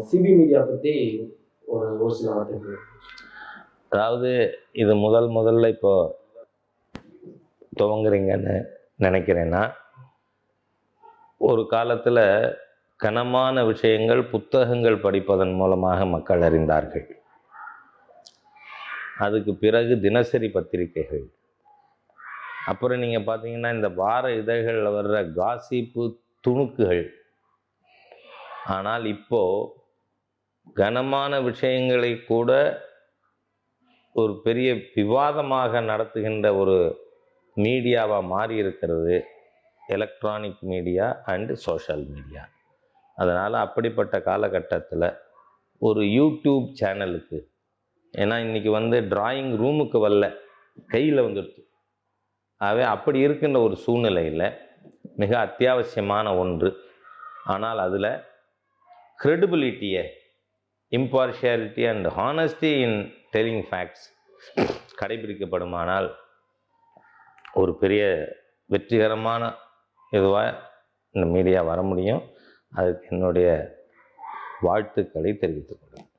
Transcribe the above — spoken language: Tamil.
சிபி மீடியா பற்றி ஒரு சில வார்த்தைகள். அதாவது இது முதல்ல இப்போ துவங்குறீங்கன்னு நினைக்கிறேன்னா, ஒரு காலத்தில் கனமான விஷயங்கள் புத்தகங்கள் படிப்பதன் மூலமாக மக்கள் அறிந்தார்கள். அதுக்கு பிறகு தினசரி பத்திரிகைகள், அப்புறம் நீங்கள் பார்த்தீங்கன்னா இந்த வார இதழ்களில் வர்ற காசிப்பு துணுக்குகள். ஆனால் இப்போது கனமான விஷயங்களை கூட ஒரு பெரிய விவாதமாக நடத்துகின்ற ஒரு மீடியாவாக மாறி இருக்கிறது electronic media and social media. அதனால் அப்படிப்பட்ட காலகட்டத்தில் ஒரு யூடியூப் சேனலுக்கு, ஏன்னா இன்றைக்கி டிராயிங் ரூமுக்கு வரல, கையில் வந்துடுது. ஆகவே அப்படி இருக்கின்ற ஒரு சூழ்நிலையில் மிக அத்தியாவசியமான ஒன்று. ஆனால் அதில் credibility, impartiality and honesty in telling facts கடைபிடிக்கப்படுமானால் ஒரு பெரிய வெற்றிகரமான இதுவாக இந்த மீடியா வர முடியும். அதுக்கு என்னுடைய வாழ்த்துக்களை தெரிவித்துக் கொள்கிறேன்.